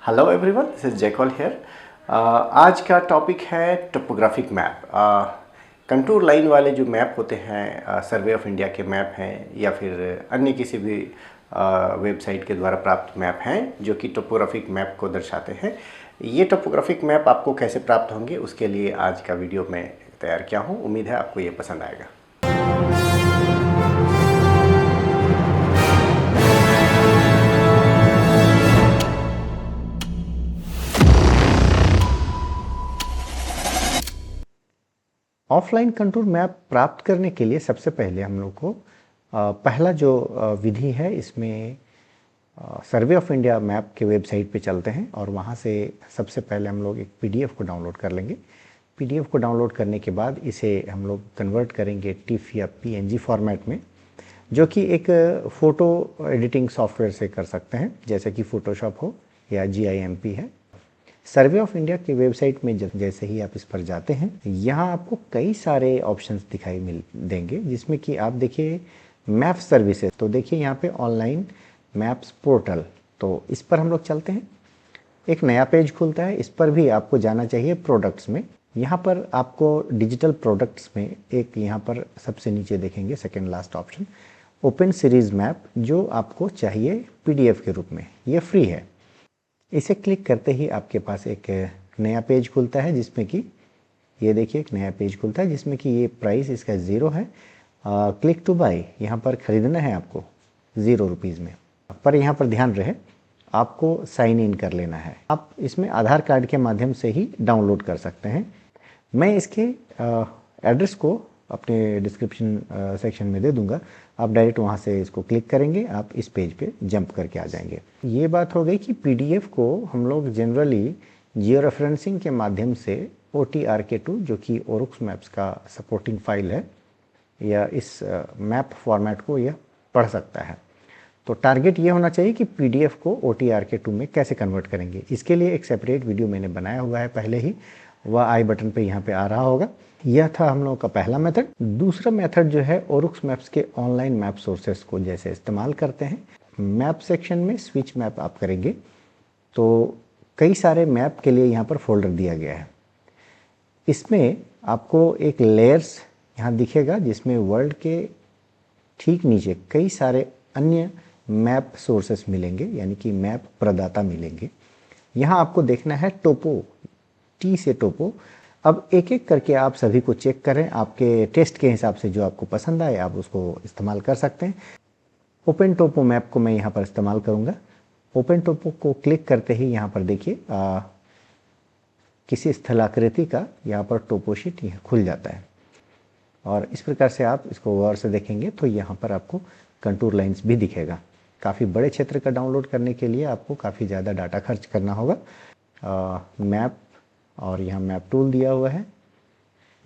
Hello everyone, this is जयकॉल here. आज का टॉपिक है टोपोग्राफिक मैप। कंटूर लाइन वाले जो मैप होते हैं, सर्वे ऑफ इंडिया के मैप हैं या फिर अन्य किसी भी वेबसाइट के द्वारा प्राप्त मैप हैं जो कि टोपोग्राफिक मैप को दर्शाते हैं। ये टोपोग्राफिक मैप आपको कैसे प्राप्त होंगे उसके लिए आज का वीडियो मैं तैयार किया हूँ। उम्मीद है आपको ये पसंद आएगा। ऑफलाइन कंटूर मैप प्राप्त करने के लिए सबसे पहले हम लोग को पहला जो विधि है, इसमें सर्वे ऑफ इंडिया मैप के वेबसाइट पे चलते हैं और वहाँ से सबसे पहले हम लोग एक पीडीएफ को डाउनलोड कर लेंगे। पीडीएफ को डाउनलोड करने के बाद इसे हम लोग कन्वर्ट करेंगे टिफ या पीएनजी फॉर्मेट में, जो कि एक फ़ोटो एडिटिंग सॉफ्टवेयर से कर सकते हैं, जैसे कि फ़ोटोशॉप हो या GIMP है। सर्वे ऑफ इंडिया की वेबसाइट में जैसे ही आप इस पर जाते हैं, यहाँ आपको कई सारे ऑप्शंस दिखाई मिल देंगे, जिसमें कि आप देखिए मैप सर्विसेज। तो देखिए यहाँ पे ऑनलाइन मैप्स पोर्टल, तो इस पर हम लोग चलते हैं। एक नया पेज खुलता है, इस पर भी आपको जाना चाहिए प्रोडक्ट्स में। यहाँ पर आपको डिजिटल प्रोडक्ट्स में एक यहाँ पर सबसे नीचे देखेंगे second last option, open series map, जो आपको चाहिए PDF के रूप में। ये फ्री है। इसे क्लिक करते ही आपके पास एक नया पेज खुलता है, जिसमें कि ये देखिए एक नया पेज खुलता है जिसमें कि ये प्राइस इसका 0 है। क्लिक टू बाय, यहाँ पर ख़रीदना है आपको 0 रुपीज़ में। पर यहाँ पर ध्यान रहे, आपको साइन इन कर लेना है। आप इसमें आधार कार्ड के माध्यम से ही डाउनलोड कर सकते हैं। मैं इसके एड्रेस को अपने डिस्क्रिप्शन सेक्शन में दे दूंगा। आप डायरेक्ट वहाँ से इसको क्लिक करेंगे, आप इस पेज पे जंप करके आ जाएंगे। ये बात हो गई कि PDF को हम लोग जनरली जियो रेफरेंसिंग के माध्यम से OTRK2, जो कि ओरुक्स मैप्स का सपोर्टिंग फाइल है, या इस मैप फॉर्मेट को यह पढ़ सकता है। तो टारगेट ये होना चाहिए कि PDF को OTRK2 में कैसे कन्वर्ट करेंगे। इसके लिए एक सेपरेट वीडियो मैंने बनाया हुआ है पहले ही, वह आई बटन पे यहाँ पे आ रहा होगा। यह था हम लोगों का पहला मेथड। दूसरा मेथड जो है, ओरुक्स मैप्स के ऑनलाइन मैप सोर्सेस को जैसे इस्तेमाल करते हैं। मैप सेक्शन में स्विच मैप आप करेंगे तो कई सारे मैप के लिए यहाँ पर फोल्डर दिया गया है। इसमें आपको एक लेयर्स यहाँ दिखेगा, जिसमें वर्ल्ड के ठीक नीचे कई सारे अन्य मैप सोर्सेस मिलेंगे, यानी कि मैप प्रदाता मिलेंगे। यहाँ आपको देखना है टोपो, T से टोपो। अब एक एक करके आप सभी को चेक करें, आपके टेस्ट के हिसाब से जो आपको पसंद आए आप उसको इस्तेमाल कर सकते हैं। ओपन टोपो मैप को मैं यहाँ पर इस्तेमाल करूँगा। ओपन टोपो को क्लिक करते ही यहाँ पर देखिए किसी स्थलाकृति का यहाँ पर टोपो शीट यहाँ खुल जाता है, और इस प्रकार से आप इसको गौर से देखेंगे तो यहाँ पर आपको कंटूर लाइन्स भी दिखेगा। काफ़ी बड़े क्षेत्र का डाउनलोड करने के लिए आपको काफ़ी ज़्यादा डाटा खर्च करना होगा। मैप, और यहाँ मैप टूल दिया हुआ है।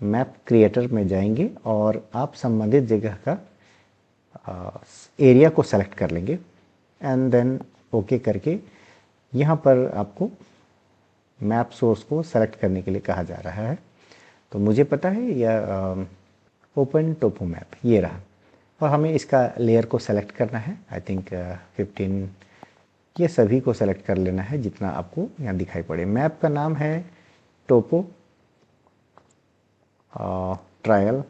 मैप क्रिएटर में जाएंगे और आप संबंधित जगह का एरिया को सेलेक्ट कर लेंगे एंड देन ओके करके यहाँ पर आपको मैप सोर्स को सेलेक्ट करने के लिए कहा जा रहा है। तो मुझे पता है यह ओपन टोपो मैप ये रहा, और हमें इसका लेयर को सेलेक्ट करना है। आई थिंक 15 ये सभी को सेलेक्ट कर लेना है जितना आपको यहाँ दिखाई पड़े। मैप का नाम है टोपो ट्रायल,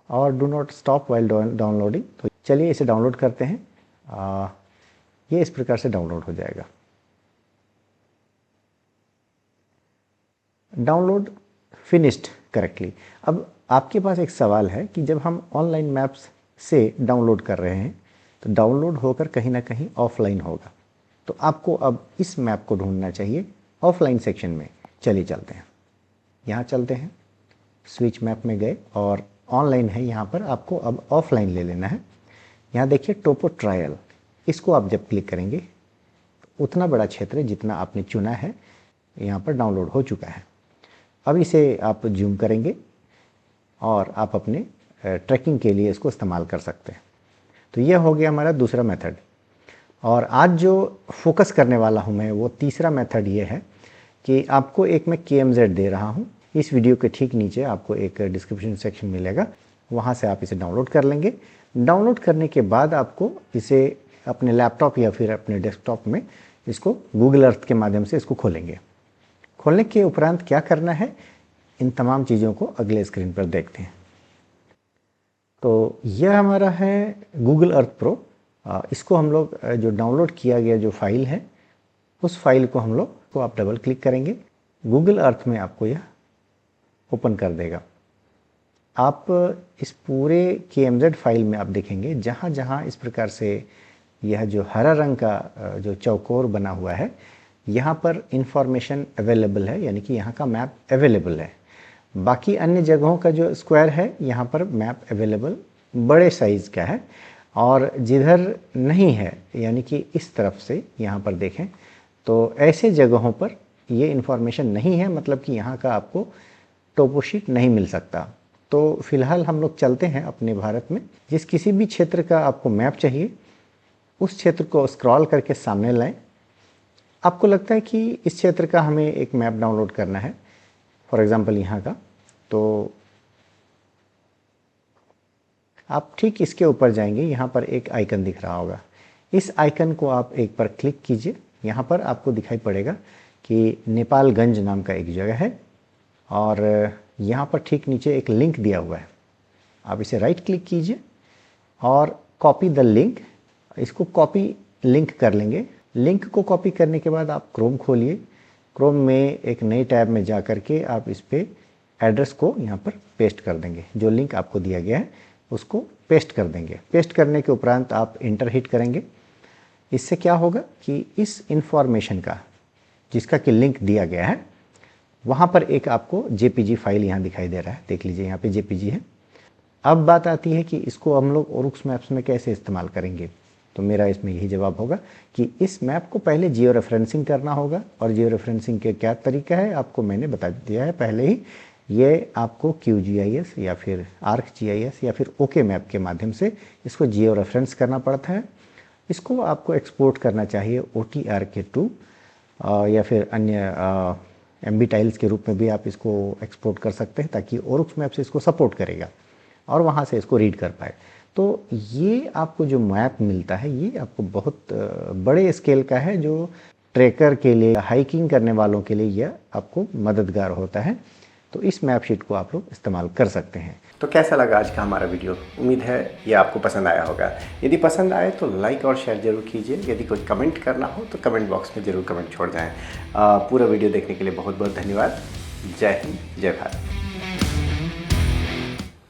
और do not stop while downloading. तो चलिए इसे डाउनलोड करते हैं। ये इस प्रकार से डाउनलोड हो जाएगा। Download finished correctly. अब आपके पास एक सवाल है कि जब हम ऑनलाइन मैप्स से डाउनलोड कर रहे हैं तो डाउनलोड होकर कहीं ना कहीं ऑफलाइन होगा, तो आपको अब इस मैप को ढूंढना चाहिए ऑफलाइन सेक्शन में। चलिए चलते हैं, यहाँ चलते हैं, स्विच मैप में गए और ऑनलाइन है, यहाँ पर आपको अब ऑफलाइन ले लेना है। यहाँ देखिए टोपो ट्रायल, इसको आप जब क्लिक करेंगे उतना बड़ा क्षेत्र जितना आपने चुना है यहाँ पर डाउनलोड हो चुका है। अब इसे आप जूम करेंगे और आप अपने ट्रैकिंग के लिए इसको इस्तेमाल कर सकते हैं। तो यह हो गया हमारा दूसरा मेथड। और आज जो फोकस करने वाला हूँ मैं, वो तीसरा मेथड ये है कि आपको एक मैं KMZ दे रहा हूँ। इस वीडियो के ठीक नीचे आपको एक डिस्क्रिप्शन सेक्शन मिलेगा, वहाँ से आप इसे डाउनलोड कर लेंगे। डाउनलोड करने के बाद आपको इसे अपने लैपटॉप या फिर अपने डेस्कटॉप में इसको गूगल अर्थ के माध्यम से इसको खोलेंगे। खोलने के उपरांत क्या करना है, इन तमाम चीज़ों को अगले स्क्रीन पर देखते हैं। तो यह हमारा है गूगल अर्थ प्रो। इसको हम लोग जो डाउनलोड किया गया जो फाइल है, उस फाइल को हम लोग को आप डबल क्लिक करेंगे, गूगल अर्थ में आपको यह ओपन कर देगा। आप इस पूरे KMZ फाइल में आप देखेंगे जहाँ जहाँ इस प्रकार से यह जो हरा रंग का जो चौकोर बना हुआ है, यहाँ पर इंफॉर्मेशन अवेलेबल है, यानी कि यहाँ का मैप अवेलेबल है। बाकी अन्य जगहों का जो स्क्वायर है, यहाँ पर मैप अवेलेबल बड़े साइज़ का है, और जिधर नहीं है यानी कि इस तरफ से यहाँ पर देखें तो ऐसे जगहों पर ये इन्फॉर्मेशन नहीं है, मतलब कि यहाँ का आपको टोपोशीट नहीं मिल सकता। तो फिलहाल हम लोग चलते हैं अपने भारत में, जिस किसी भी क्षेत्र का आपको मैप चाहिए उस क्षेत्र को स्क्रॉल करके सामने लाएं। आपको लगता है कि इस क्षेत्र का हमें एक मैप डाउनलोड करना है, फॉर एग्जांपल यहाँ का, तो आप ठीक इसके ऊपर जाएंगे, यहाँ पर एक आइकन दिख रहा होगा, इस आइकन को आप एक बार क्लिक कीजिए। यहाँ पर आपको दिखाई पड़ेगा कि नेपालगंज नाम का एक जगह है, और यहाँ पर ठीक नीचे एक लिंक दिया हुआ है। आप इसे राइट क्लिक कीजिए और कॉपी द लिंक, इसको कॉपी लिंक कर लेंगे। लिंक को कॉपी करने के बाद आप क्रोम खोलिए। क्रोम में एक नई टैब में जा कर के आप इस पर एड्रेस को यहाँ पर पेस्ट कर देंगे, जो लिंक आपको दिया गया है उसको पेस्ट कर देंगे। पेस्ट करने के उपरांत आप इंटर हिट करेंगे। इससे क्या होगा कि इस इंफॉर्मेशन का जिसका कि लिंक दिया गया है, वहाँ पर एक आपको JPG फाइल यहाँ दिखाई दे रहा है, देख लीजिए यहाँ पे JPG है। अब बात आती है कि इसको हम लोग ओरुक्स मैप्स में कैसे इस्तेमाल करेंगे। तो मेरा इसमें यही जवाब होगा कि इस मैप को पहले जियो रेफरेंसिंग करना होगा, और जियो रेफरेंसिंग के क्या तरीका है आपको मैंने बता दिया है पहले ही। ये आपको QGIS या फिर ArcGIS या फिर OK मैप के माध्यम से इसको जियो रेफरेंस करना पड़ता है। इसको आपको एक्सपोर्ट करना चाहिए OTRK2 या फिर अन्य MB टाइल्स के रूप में भी आप इसको एक्सपोर्ट कर सकते हैं, ताकि ओरुक्स मैप से इसको सपोर्ट करेगा और वहाँ से इसको रीड कर पाए। तो ये आपको जो मैप मिलता है ये आपको बहुत बड़े स्केल का है, जो ट्रैकर के लिए, हाइकिंग करने वालों के लिए यह आपको मददगार होता है। तो इस मैप शीट को आप लोग इस्तेमाल कर सकते हैं। तो कैसा लगा आज का हमारा वीडियो? उम्मीद है ये आपको पसंद आया होगा। यदि पसंद आए तो लाइक और शेयर जरूर कीजिए। यदि कुछ कमेंट करना हो तो कमेंट बॉक्स में ज़रूर कमेंट छोड़ जाएं। पूरा वीडियो देखने के लिए बहुत बहुत धन्यवाद। जय हिंद, जय भारत।